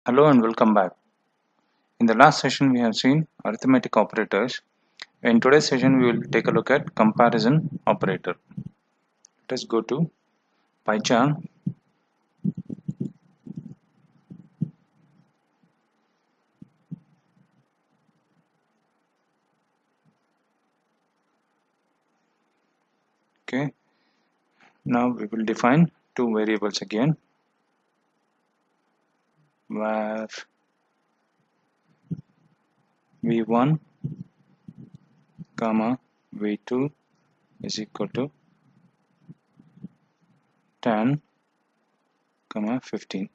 Hello and welcome back. In the last session we have seen arithmetic operators. In today's session we will take a look at comparison operator. Let us go to PyCharm. Okay. Now we will define two variables again, where v1 comma v2 is equal to 10 comma 15.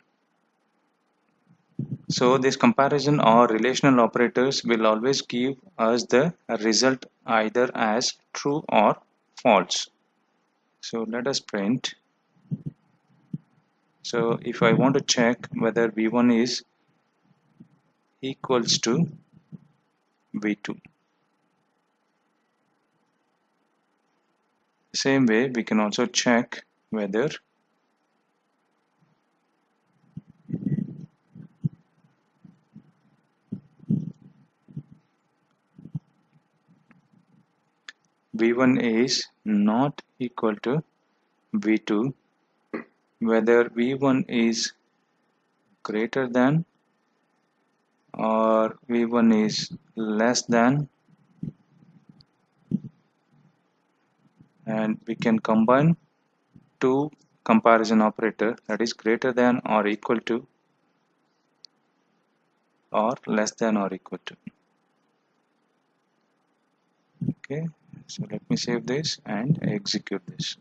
So this comparison or relational operators will always give us the result either as true or false. So let us print. So if I want to check whether v1 is equals to v2, same way we can also check whether v1 is not equal to v2, whether v1 is greater than or v1 is less than, and we can combine two comparison operator, that is greater than or equal to or less than or equal to. Okay, so let me save this and execute this.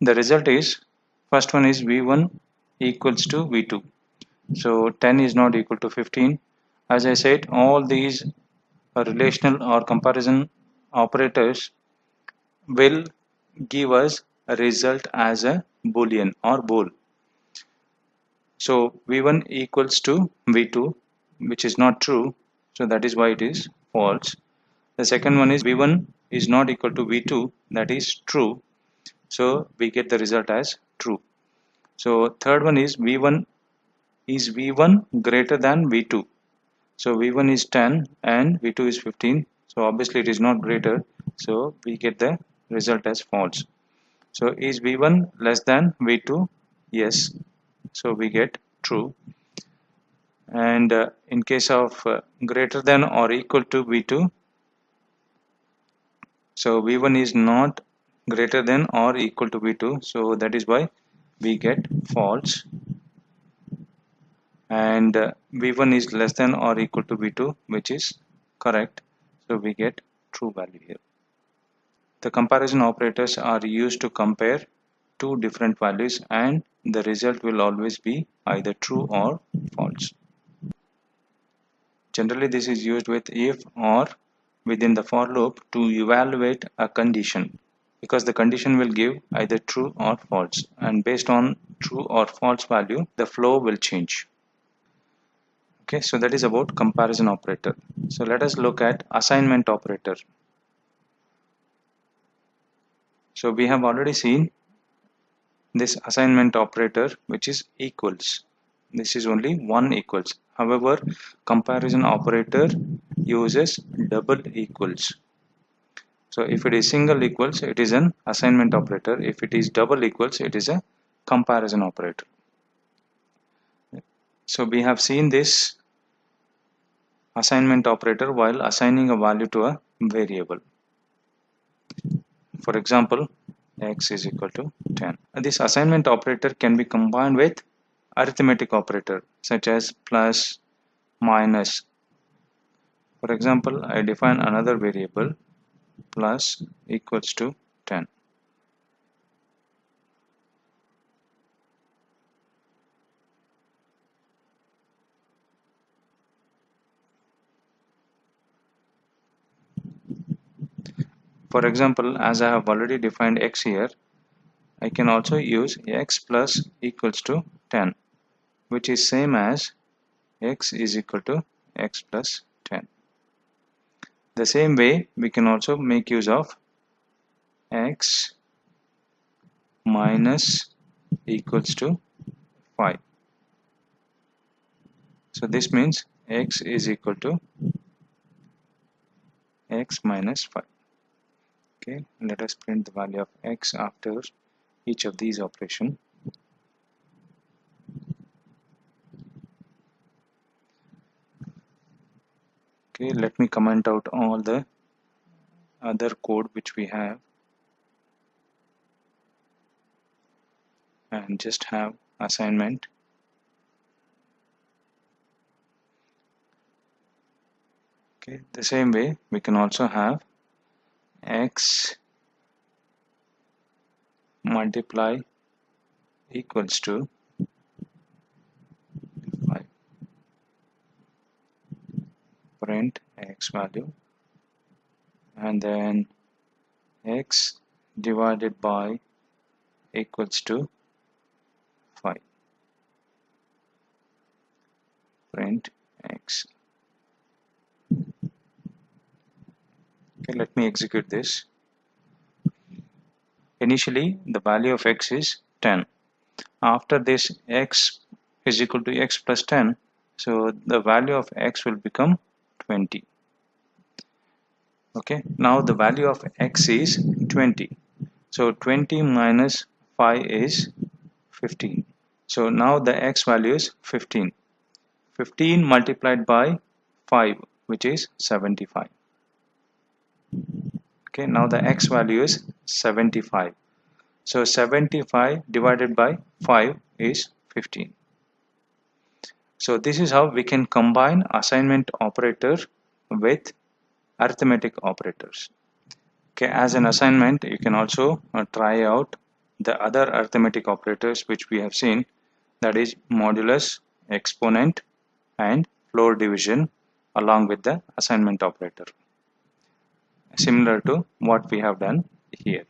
The result is, first one is v1 equals to v2. So 10 is not equal to 15. As I said, all these relational or comparison operators will give us a result as a boolean or bool. So v1 equals to v2, which is not true, so that is why it is false. The second one is v1 is not equal to v2, that is true, so we get the result as true. So third one is v1 greater than v2. So v1 is 10 and v2 is 15, so obviously it is not greater, so we get the result as false. So is v1 less than v2? Yes, so we get true. And in case of greater than or equal to v2, so v1 is not greater than or equal to v2, so that is why we get false. And v1 is less than or equal to v2, which is correct, so we get true value here. The comparison operators are used to compare two different values, and the result will always be either true or false. Generally this is used with if or within the for loop to evaluate a condition, because the condition will give either true or false, and based on true or false value the flow will change. Okay, so that is about comparison operator. So let us look at assignment operator. So we have already seen this assignment operator, which is equals. This is only one equals. However, comparison operator uses double equals. So if it is single equals, it is an assignment operator. If it is double equals, it is a comparison operator. So we have seen this assignment operator while assigning a value to a variable. For example, x is equal to 10. This assignment operator can be combined with arithmetic operator such as plus, minus. For example, I define another variable plus equals to 10. For example, as I have already defined x here, I can also use x plus equals to 10, which is same as x is equal to x plus 10. The same way we can also make use of x minus equals to 5. So this means x is equal to x minus 5. Okay, let us print the value of x after each of these operations. Okay, let me comment out all the other code which we have and just have assignment. Okay, the same way we can also have x multiply equals to 5. Print x value and then x divided by equals to 5. Print x. Okay, let me execute this. Initially the value of x is 10. After this x is equal to x plus 10, so the value of x will become 20. Okay, now the value of x is 20. So 20 minus 5 is 15. So now the x value is 15. 15 multiplied by 5, which is 75. Okay, now the x value is 75. So 75 divided by 5 is 15. So this is how we can combine assignment operator with arithmetic operators. Okay, as an assignment, you can also try out the other arithmetic operators which we have seen, that is modulus, exponent, and floor division, along with the assignment operator, similar to what we have done here.